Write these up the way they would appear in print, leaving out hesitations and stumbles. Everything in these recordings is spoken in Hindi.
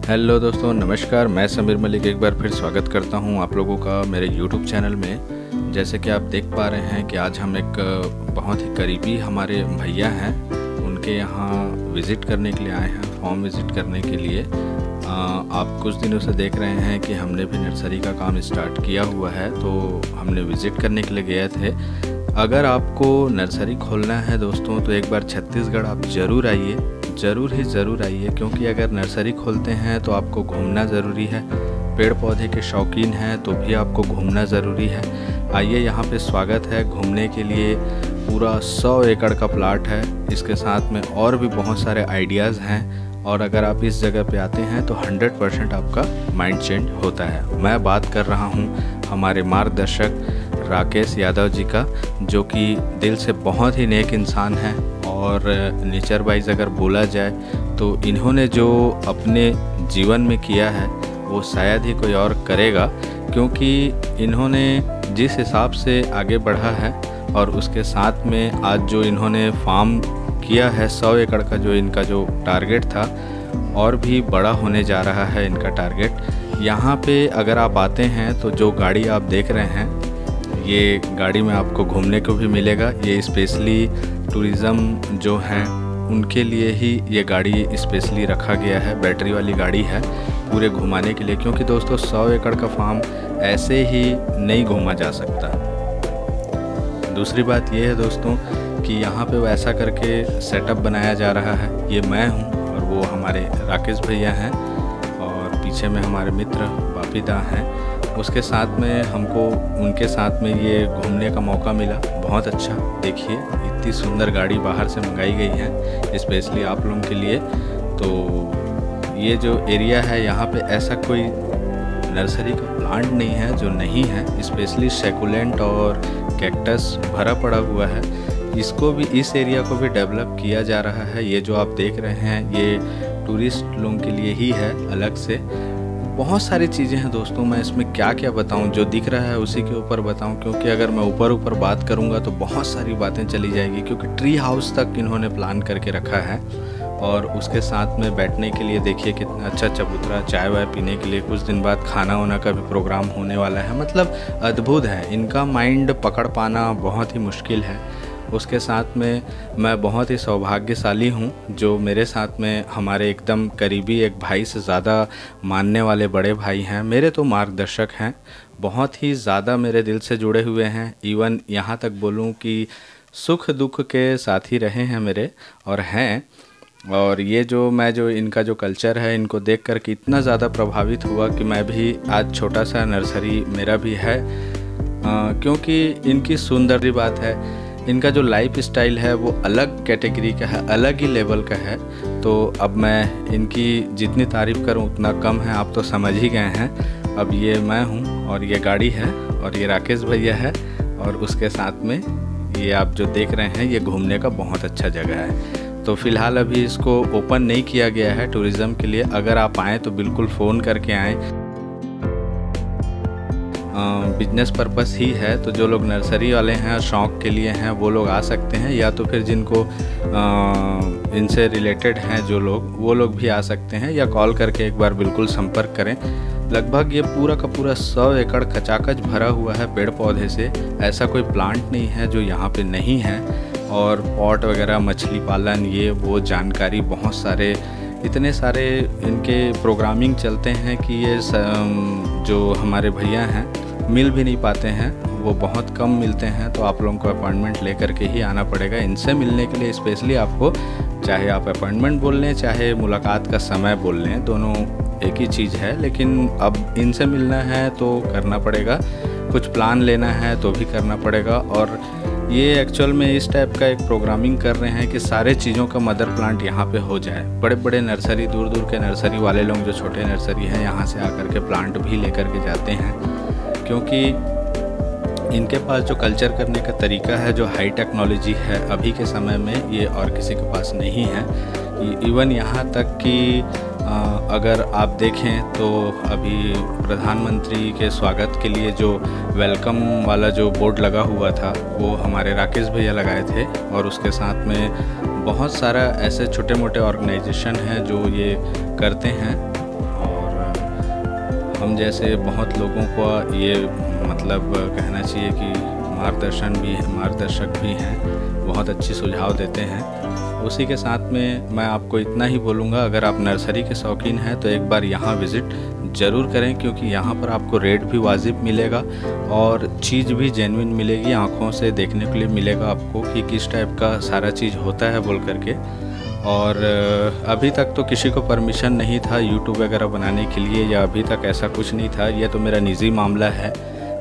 हेलो दोस्तों, नमस्कार। मैं समीर मलिक एक बार फिर स्वागत करता हूं आप लोगों का मेरे यूट्यूब चैनल में। जैसे कि आप देख पा रहे हैं कि आज हम एक बहुत ही करीबी हमारे भैया हैं, उनके यहाँ विज़िट करने के लिए आए हैं, फॉर्म विज़िट करने के लिए। आप कुछ दिनों से देख रहे हैं कि हमने भी नर्सरी का काम स्टार्ट किया हुआ है, तो हमने विज़िट करने के लिए गए थे। अगर आपको नर्सरी खोलना है दोस्तों, तो एक बार छत्तीसगढ़ आप ज़रूर आइए, ज़रूर आइए, क्योंकि अगर नर्सरी खोलते हैं तो आपको घूमना ज़रूरी है। पेड़ पौधे के शौकीन हैं तो भी आपको घूमना ज़रूरी है। आइए, यहाँ पे स्वागत है घूमने के लिए। पूरा 100 एकड़ का प्लाट है, इसके साथ में और भी बहुत सारे आइडियाज़ हैं। और अगर आप इस जगह पे आते हैं तो 100% आपका माइंड चेंज होता है। मैं बात कर रहा हूँ हमारे मार्गदर्शक राकेश यादव जी का, जो कि दिल से बहुत ही नेक इंसान हैं। और नेचर वाइज अगर बोला जाए तो इन्होंने जो अपने जीवन में किया है वो शायद ही कोई और करेगा, क्योंकि इन्होंने जिस हिसाब से आगे बढ़ा है और उसके साथ में आज जो इन्होंने फार्म किया है 100 एकड़ का, जो इनका जो टारगेट था और भी बड़ा होने जा रहा है इनका टारगेट। यहाँ पे अगर आप आते हैं तो जो गाड़ी आप देख रहे हैं, ये गाड़ी में आपको घूमने को भी मिलेगा। ये स्पेशली टूरिज़्म जो हैं उनके लिए ही ये गाड़ी स्पेशली रखा गया है। बैटरी वाली गाड़ी है पूरे घुमाने के लिए, क्योंकि दोस्तों 100 एकड़ का फार्म ऐसे ही नहीं घूमा जा सकता। दूसरी बात ये है दोस्तों कि यहाँ पे वैसा करके सेटअप बनाया जा रहा है। ये मैं हूँ और वो हमारे राकेश भैया हैं, और पीछे में हमारे मित्र बापीदा हैं। उसके साथ में हमको उनके साथ में ये घूमने का मौका मिला। बहुत अच्छा, देखिए इतनी सुंदर गाड़ी बाहर से मंगाई गई है स्पेशली आप लोगों के लिए। तो ये जो एरिया है, यहाँ पे ऐसा कोई नर्सरी का प्लांट नहीं है जो नहीं है। स्पेशली सैकुलेंट और कैक्टस भरा पड़ा हुआ है। इसको भी, इस एरिया को भी डेवलप किया जा रहा है। ये जो आप देख रहे हैं ये टूरिस्ट लोगों के लिए ही है अलग से। बहुत सारी चीज़ें हैं दोस्तों, मैं इसमें क्या क्या बताऊं, जो दिख रहा है उसी के ऊपर बताऊं, क्योंकि अगर मैं ऊपर बात करूंगा तो बहुत सारी बातें चली जाएगी। क्योंकि ट्री हाउस तक इन्होंने प्लान करके रखा है, और उसके साथ में बैठने के लिए देखिए कितना अच्छा चबूतरा, चाय वाय पीने के लिए। कुछ दिन बाद खाना वाना का भी प्रोग्राम होने वाला है। मतलब अद्भुत है, इनका माइंड पकड़ पाना बहुत ही मुश्किल है। उसके साथ में मैं बहुत ही सौभाग्यशाली हूँ जो मेरे साथ में हमारे एकदम करीबी, एक भाई से ज़्यादा मानने वाले बड़े भाई हैं। मेरे तो मार्गदर्शक हैं, बहुत ही ज़्यादा मेरे दिल से जुड़े हुए हैं। इवन यहाँ तक बोलूँ कि सुख दुख के साथी रहे हैं मेरे, और हैं। और ये जो इनका जो कल्चर है, इनको देख कर के इतना ज़्यादा प्रभावित हुआ कि मैं भी आज छोटा सा नर्सरी मेरा भी है। क्योंकि इनकी सुंदर बात है, इनका जो लाइफ स्टाइल है वो अलग कैटेगरी का है, अलग ही लेवल का है। तो अब मैं इनकी जितनी तारीफ़ करूं उतना कम है, आप तो समझ ही गए हैं। अब ये मैं हूं और ये गाड़ी है और ये राकेश भैया है, और उसके साथ में ये आप जो देख रहे हैं ये घूमने का बहुत अच्छा जगह है। तो फ़िलहाल अभी इसको ओपन नहीं किया गया है टूरिज़्म के लिए। अगर आप आएँ तो बिल्कुल फ़ोन करके आएँ। बिजनेस पर्पस ही है, तो जो लोग नर्सरी वाले हैं, शौक़ के लिए हैं, वो लोग आ सकते हैं। या तो फिर जिनको इनसे रिलेटेड हैं जो लोग, वो लोग भी आ सकते हैं, या कॉल करके एक बार बिल्कुल संपर्क करें। लगभग ये पूरा का पूरा 100 एकड़ खचाखच भरा हुआ है पेड़ पौधे से। ऐसा कोई प्लांट नहीं है जो यहाँ पे नहीं है। और पॉट वगैरह, मछली पालन, ये वो जानकारी, बहुत सारे, इतने सारे इनके प्रोग्रामिंग चलते हैं कि ये जो हमारे भैया हैं मिल भी नहीं पाते हैं, वो बहुत कम मिलते हैं। तो आप लोगों को अपॉइंटमेंट लेकर के ही आना पड़ेगा इनसे मिलने के लिए। स्पेशली आपको, चाहे आप अपॉइंटमेंट बोल लें चाहे मुलाकात का समय बोल लें, दोनों एक ही चीज़ है। लेकिन अब इनसे मिलना है तो करना पड़ेगा, कुछ प्लान लेना है तो भी करना पड़ेगा। और ये एक्चुअल में इस टाइप का एक प्रोग्रामिंग कर रहे हैं कि सारे चीज़ों का मदर प्लांट यहाँ पे हो जाए। बड़े बड़े नर्सरी, दूर दूर के नर्सरी वाले लोग जो छोटे नर्सरी हैं, यहाँ से आकर के प्लांट भी लेकर के जाते हैं, क्योंकि इनके पास जो कल्चर करने का तरीका है, जो हाई टेक्नोलॉजी है अभी के समय में, ये और किसी के पास नहीं है। इवन यहाँ तक कि अगर आप देखें तो अभी प्रधानमंत्री के स्वागत के लिए जो वेलकम वाला जो बोर्ड लगा हुआ था वो हमारे राकेश भैया लगाए थे। और उसके साथ में बहुत सारा ऐसे छोटे मोटे ऑर्गेनाइजेशन हैं जो ये करते हैं। हम जैसे बहुत लोगों को ये मतलब कहना चाहिए कि मार्गदर्शक भी हैं, बहुत अच्छी सुझाव देते हैं। उसी के साथ में मैं आपको इतना ही बोलूँगा, अगर आप नर्सरी के शौकीन हैं तो एक बार यहाँ विज़िट ज़रूर करें, क्योंकि यहाँ पर आपको रेट भी वाजिब मिलेगा और चीज़ भी जेन्युइन मिलेगी, आँखों से देखने के लिए मिलेगा आपको कि किस टाइप का सारा चीज़ होता है बोल करके। और अभी तक तो किसी को परमिशन नहीं था यूट्यूब वगैरह बनाने के लिए, या अभी तक ऐसा कुछ नहीं था। ये तो मेरा निजी मामला है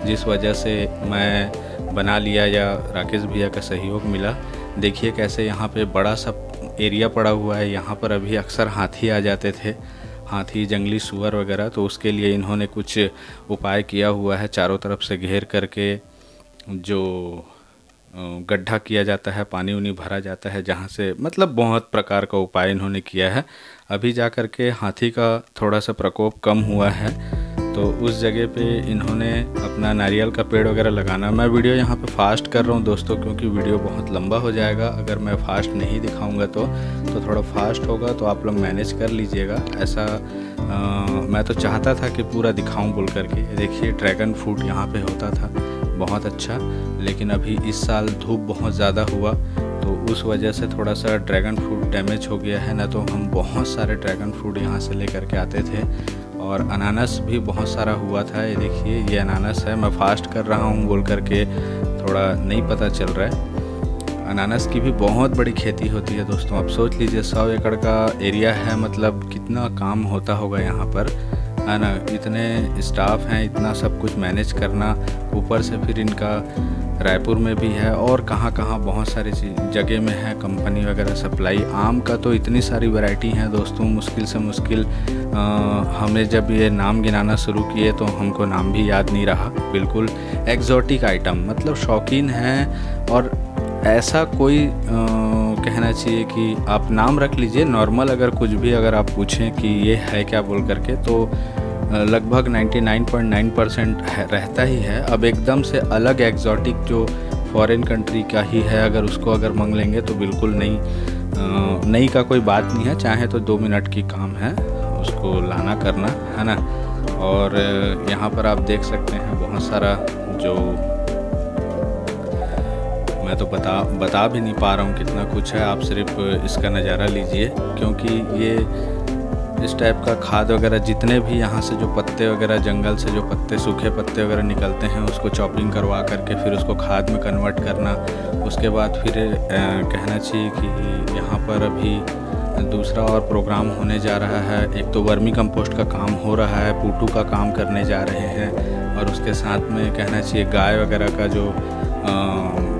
जिस वजह से मैं बना लिया, या राकेश भैया का सहयोग मिला। देखिए कैसे यहाँ पे बड़ा सा एरिया पड़ा हुआ है। यहाँ पर अभी अक्सर हाथी आ जाते थे, हाथी, जंगली सूअर वगैरह, तो उसके लिए इन्होंने कुछ उपाय किया हुआ है। चारों तरफ से घेर करके जो गड्ढा किया जाता है, पानी उनी भरा जाता है, जहाँ से मतलब बहुत प्रकार का उपाय इन्होंने किया है। अभी जा कर के हाथी का थोड़ा सा प्रकोप कम हुआ है, तो उस जगह पे इन्होंने अपना नारियल का पेड़ वगैरह लगाना। मैं वीडियो यहाँ पे फास्ट कर रहा हूँ दोस्तों, क्योंकि वीडियो बहुत लंबा हो जाएगा अगर मैं फास्ट नहीं दिखाऊंगा तो थोड़ा फास्ट होगा, तो आप लोग मैनेज कर लीजिएगा। ऐसा मैं तो चाहता था कि पूरा दिखाऊं बोल करके। देखिए ड्रैगन फ्रूट यहाँ पे होता था बहुत अच्छा, लेकिन अभी इस साल धूप बहुत ज़्यादा हुआ तो उस वजह से थोड़ा सा ड्रैगन फ्रूट डैमेज हो गया है, ना तो हम बहुत सारे ड्रैगन फ्रूट यहाँ से ले करके आते थे। और अनानास भी बहुत सारा हुआ था। ये देखिए ये अनानास है, मैं फास्ट कर रहा हूँ बोल करके थोड़ा नहीं पता चल रहा है। अनानास की भी बहुत बड़ी खेती होती है दोस्तों। आप सोच लीजिए 100 एकड़ का एरिया है, मतलब कितना काम होता होगा यहाँ पर, है ना। इतने स्टाफ हैं, इतना सब कुछ मैनेज करना, ऊपर से फिर इनका रायपुर में भी है और कहाँ कहाँ बहुत सारी जगह में है कंपनी वगैरह सप्लाई। आम का तो इतनी सारी वैरायटी हैं दोस्तों, मुश्किल से मुश्किल हमें जब ये नाम गिनाना शुरू किए तो हमको नाम भी याद नहीं रहा। बिल्कुल एग्जॉटिक आइटम, मतलब शौकीन हैं। और ऐसा कोई कहना चाहिए कि आप नाम रख लीजिए नॉर्मल, अगर कुछ भी अगर आप पूछें कि ये है क्या बोल करके, तो लगभग 99.9% रहता ही है। अब एकदम से अलग एग्जॉटिक जो फॉरेन कंट्री का ही है, अगर उसको अगर मांग लेंगे तो बिल्कुल नई का कोई बात नहीं है। चाहे तो 2 मिनट की काम है उसको लाना करना, है ना। और यहाँ पर आप देख सकते हैं बहुत सारा, जो मैं तो बता भी नहीं पा रहा हूँ कितना कुछ है। आप सिर्फ इसका नज़ारा लीजिए, क्योंकि ये इस टाइप का खाद वगैरह जितने भी यहाँ से जो पत्ते वगैरह, जंगल से जो पत्ते, सूखे पत्ते वगैरह निकलते हैं, उसको चॉपिंग करवा करके फिर उसको खाद में कन्वर्ट करना। उसके बाद फिर कहना चाहिए कि यहाँ पर अभी दूसरा और प्रोग्राम होने जा रहा है। एक तो वर्मी कंपोस्ट का काम हो रहा है, पूटू का काम करने जा रहे हैं, और उसके साथ में कहना चाहिए गाय वगैरह का जो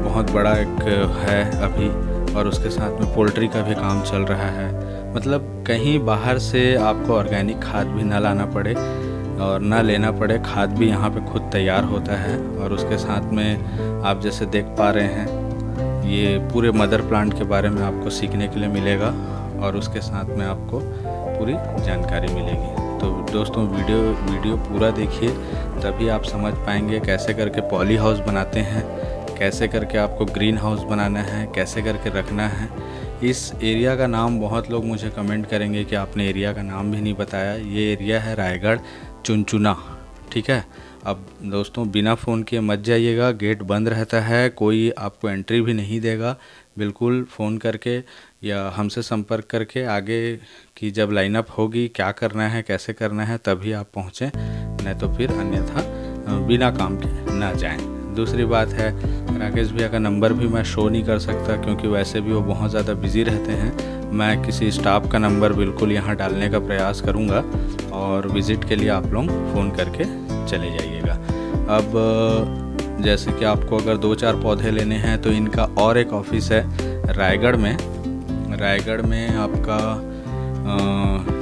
बहुत बड़ा एक है अभी, और उसके साथ में पोल्ट्री का भी काम चल रहा है। मतलब कहीं बाहर से आपको ऑर्गेनिक खाद भी ना लाना पड़े और ना लेना पड़े, खाद भी यहाँ पे खुद तैयार होता है। और उसके साथ में आप जैसे देख पा रहे हैं, ये पूरे मदर प्लांट के बारे में आपको सीखने के लिए मिलेगा, और उसके साथ में आपको पूरी जानकारी मिलेगी। तो दोस्तों वीडियो पूरा देखिए, तभी आप समझ पाएंगे कैसे करके पॉली हाउस बनाते हैं, कैसे करके आपको ग्रीन हाउस बनाना है, कैसे करके रखना है। इस एरिया का नाम बहुत लोग मुझे कमेंट करेंगे कि आपने एरिया का नाम भी नहीं बताया। ये एरिया है रायगढ़ चुनचुना, ठीक है। अब दोस्तों बिना फ़ोन किए मत जाइएगा, गेट बंद रहता है, कोई आपको एंट्री भी नहीं देगा। बिल्कुल फ़ोन करके या हमसे संपर्क करके आगे की जब लाइनअप होगी, क्या करना है कैसे करना है, तभी आप पहुँचें, नहीं तो फिर अन्यथा बिना काम के ना जाएं। दूसरी बात है, राकेश भैया का नंबर भी मैं शो नहीं कर सकता, क्योंकि वैसे भी वो बहुत ज़्यादा बिज़ी रहते हैं। मैं किसी स्टाफ का नंबर बिल्कुल यहाँ डालने का प्रयास करूँगा, और विज़िट के लिए आप लोग फ़ोन करके चले जाइएगा। अब जैसे कि आपको अगर 2-4 पौधे लेने हैं तो इनका और एक ऑफिस है रायगढ़ में आपका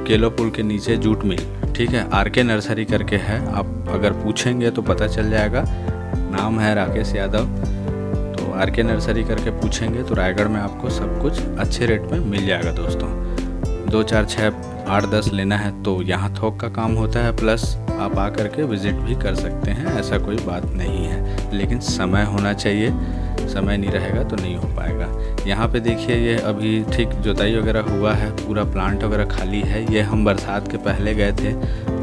केलो पुल के नीचे जूट मिल, ठीक है, आरके नर्सरी करके है। आप अगर पूछेंगे तो पता चल जाएगा, नाम है राकेश यादव। तो आरके नर्सरी करके पूछेंगे तो रायगढ़ में आपको सब कुछ अच्छे रेट में मिल जाएगा दोस्तों। 2-4-6 8-10 लेना है तो यहाँ थोक का काम होता है, प्लस आप आकर के विज़िट भी कर सकते हैं, ऐसा कोई बात नहीं है। लेकिन समय होना चाहिए, समय नहीं रहेगा तो नहीं हो पाएगा। यहाँ पे देखिए ये अभी ठीक जुताई वगैरह हुआ है, पूरा प्लांट वगैरह खाली है। ये हम बरसात के पहले गए थे,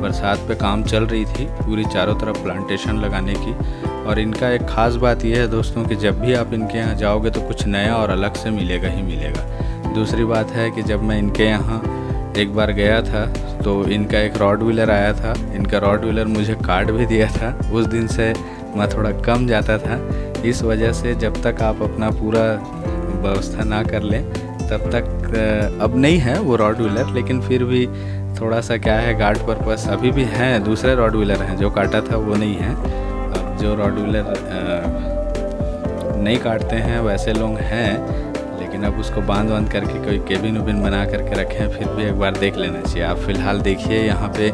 बरसात पे काम चल रही थी पूरी चारों तरफ प्लांटेशन लगाने की। और इनका एक ख़ास बात यह है दोस्तों कि जब भी आप इनके यहाँ जाओगे तो कुछ नया और अलग से मिलेगा ही मिलेगा। दूसरी बात है कि जब मैं इनके यहाँ एक बार गया था तो इनका एक रॉड व्हीलर आया था, इनका रॉड व्हीलर मुझे काट भी दिया था। उस दिन से मैं थोड़ा कम जाता था, इस वजह से जब तक आप अपना पूरा व्यवस्था ना कर लें तब तक अब नहीं है वो रॉड व्हीलर, लेकिन फिर भी थोड़ा सा क्या है गार्ड पर्पस अभी भी हैं। दूसरे रॉड व्हीलर हैं, जो काटा था वो नहीं है। अब जो रॉड व्हीलर नहीं काटते हैं वैसे लोग हैं, लेकिन अब उसको बांध करके कोई केबिन उबिन बना करके रखे हैं, फिर भी एक बार देख लेना चाहिए। आप फ़िलहाल देखिए यहाँ पे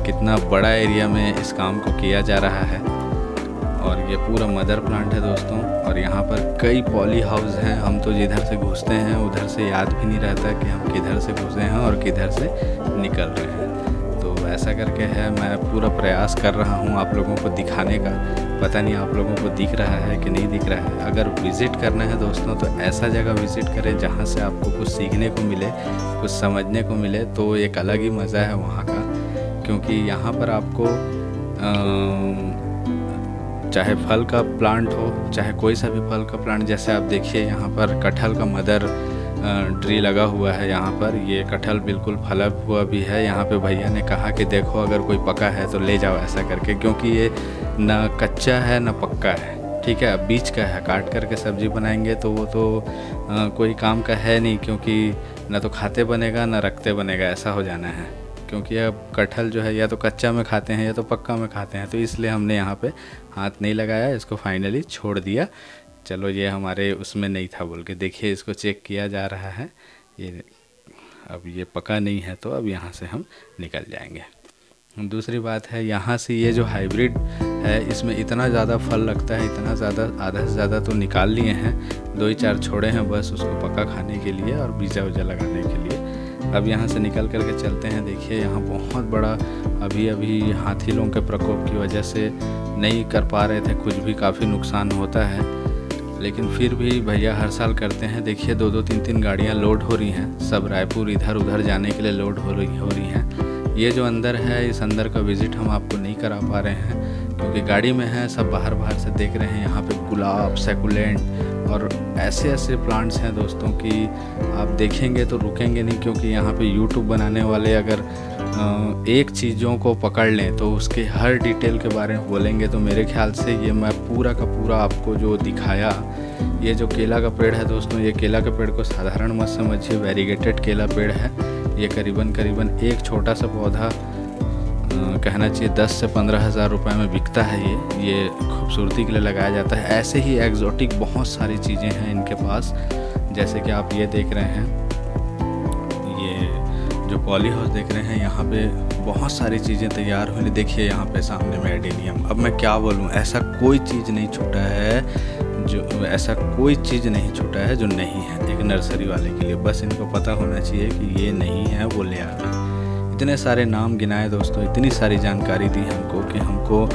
कितना बड़ा एरिया में इस काम को किया जा रहा है। और ये पूरा मदर प्लांट है दोस्तों, और यहाँ पर कई पॉली हाउस हैं। हम तो जिधर से घुसते हैं उधर से याद भी नहीं रहता कि हम किधर से घुसे हैं और किधर से निकल रहे हैं। तो ऐसा करके है, मैं पूरा प्रयास कर रहा हूँ आप लोगों को दिखाने का। पता नहीं आप लोगों को दिख रहा है कि नहीं दिख रहा है। अगर विज़िट करना है दोस्तों तो ऐसा जगह विज़िट करें जहाँ से आपको कुछ सीखने को मिले, कुछ समझने को मिले, तो एक अलग ही मज़ा है वहाँ का। क्योंकि यहाँ पर आपको चाहे फल का प्लांट हो, चाहे कोई सा भी फल का प्लांट, जैसे आप देखिए यहाँ पर कटहल का मदर ट्री लगा हुआ है। यहाँ पर ये कटहल बिल्कुल फला हुआ भी है। यहाँ पे भैया ने कहा कि देखो अगर कोई पका है तो ले जाओ, ऐसा करके, क्योंकि ये ना कच्चा है ना पक्का है, ठीक है। बीच का है, काट करके सब्जी बनाएंगे तो वो तो कोई काम का है नहीं, क्योंकि ना तो खाते बनेगा ना रखते बनेगा, ऐसा हो जाना है। क्योंकि अब कटहल जो है या तो कच्चा में खाते हैं या तो पक्का में खाते हैं, तो इसलिए हमने यहाँ पे हाथ नहीं लगाया, इसको फाइनली छोड़ दिया। चलो ये हमारे उसमें नहीं था बोल के, देखिए इसको चेक किया जा रहा है। ये अब ये पका नहीं है तो अब यहाँ से हम निकल जाएंगे। दूसरी बात है यहाँ से ये जो हाइब्रिड है इसमें इतना ज़्यादा फल लगता है, इतना ज़्यादा, आधा से ज़्यादा तो निकाल लिए हैं, 2-4 छोड़े हैं बस उसको पका खाने के लिए और बीजा उजा लगाने के लिए। अब यहाँ से निकल करके चलते हैं। देखिए यहाँ बहुत बड़ा अभी हाथी लोगों के प्रकोप की वजह से नहीं कर पा रहे थे, कुछ भी काफ़ी नुकसान होता है, लेकिन फिर भी भैया हर साल करते हैं। देखिए 2-2, 3-3 गाड़ियाँ लोड हो रही हैं, सब रायपुर इधर उधर जाने के लिए लोड हो रही हैं। ये जो अंदर है, इस अंदर का विज़िट हम आपको नहीं करा पा रहे हैं क्योंकि गाड़ी में है, सब बाहर से देख रहे हैं। यहाँ पे गुलाब, सैकुलेंट और ऐसे प्लांट्स हैं दोस्तों कि आप देखेंगे तो रुकेंगे नहीं, क्योंकि यहाँ पे यूट्यूब बनाने वाले अगर एक चीज़ों को पकड़ लें तो उसके हर डिटेल के बारे में बोलेंगे। तो मेरे ख्याल से ये मैं पूरा का पूरा आपको जो दिखाया, ये जो केला का पेड़ है दोस्तों, ये केला के पेड़ को साधारण मत समझिए, वेरीगेटेड केला पेड़ है। ये करीबन एक छोटा सा पौधा कहना चाहिए 10 से 15 हज़ार रुपये में बिकता है। ये खूबसूरती के लिए लगाया जाता है। ऐसे ही एग्जॉटिक बहुत सारी चीज़ें हैं इनके पास, जैसे कि आप ये देख रहे हैं, ये जो पॉली हाउस देख रहे हैं, यहाँ पे बहुत सारी चीज़ें तैयार हुई। देखिए यहाँ पे सामने में एडेनियम। अब मैं क्या बोलूँ, ऐसा कोई चीज़ नहीं छूटा है जो नहीं है एक नर्सरी वाले के लिए। बस इनको पता होना चाहिए कि ये नहीं है, वो ले आना। इतने सारे नाम गिनाए दोस्तों, इतनी सारी जानकारी दी हमको कि हमको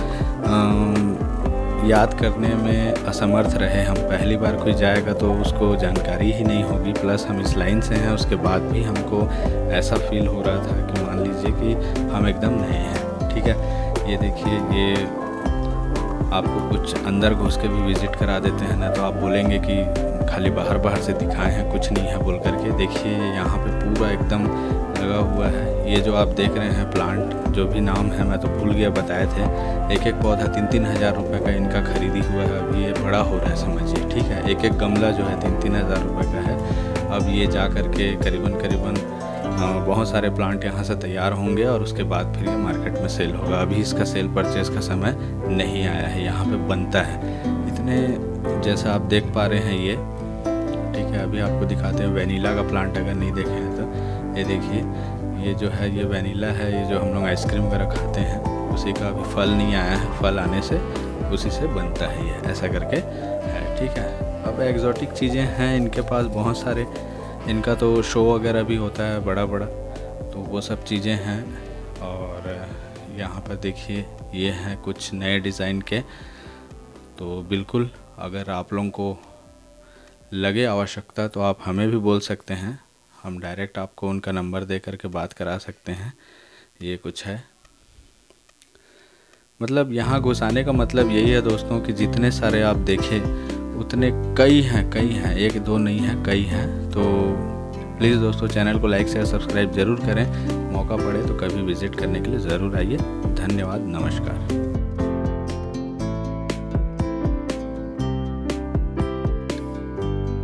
याद करने में असमर्थ रहे हम। पहली बार कोई जाएगा तो उसको जानकारी ही नहीं होगी, प्लस हम इस लाइन से हैं, उसके बाद भी हमको ऐसा फील हो रहा था कि मान लीजिए कि हम एकदम नए हैं। ठीक है, ये देखिए, ये आपको कुछ अंदर घुस के भी विज़िट करा देते हैं ना, तो आप बोलेंगे कि खाली बाहर से दिखाए हैं, कुछ नहीं है बोल करके। देखिए यहाँ पे पूरा एकदम लगा हुआ है। ये जो आप देख रहे हैं प्लांट, जो भी नाम है मैं तो भूल गया, बताए थे। एक पौधा 3-3 हज़ार रुपये का इनका खरीदी हुआ है। अभी ये बड़ा हो रहा है समझिए, ठीक है। एक गमला जो है 3-3 हज़ार रुपये का है। अब ये जा कर के करीबन बहुत सारे प्लांट यहाँ से तैयार होंगे और उसके बाद फिर ये मार्केट में सेल होगा। अभी इसका सेल परचेज़ का समय नहीं आया है, यहाँ पे बनता है। इतने जैसा आप देख पा रहे हैं ये, ठीक है। अभी आपको दिखाते हैं वेनिला का प्लांट, अगर नहीं देखे हैं तो ये देखिए, ये जो है ये वेनिला है। ये जो हम लोग आइसक्रीम वगैरह खाते हैं उसी का अभी फल नहीं आया है, फल आने से उसी से बनता है ये, ऐसा करके है, ठीक है। अब एग्जॉटिक चीज़ें हैं इनके पास बहुत सारे। इनका तो शो वगैरह भी होता है बड़ा, तो तो वो सब चीज़ें हैं। और यहाँ पर देखिए ये हैं कुछ नए डिज़ाइन के। तो बिल्कुल अगर आप लोगों को लगे आवश्यकता तो आप हमें भी बोल सकते हैं, हम डायरेक्ट आपको उनका नंबर दे करके बात करा सकते हैं। ये कुछ है, मतलब यहाँ घुसाने का मतलब यही है दोस्तों कि जितने सारे आप देखें उतने कई हैं, एक दो नहीं है, कई हैं। तो प्लीज़ दोस्तों चैनल को लाइक शेयर सब्सक्राइब ज़रूर करें। मौका पड़े तो कभी विज़िट करने के लिए ज़रूर आइए। धन्यवाद, नमस्कार।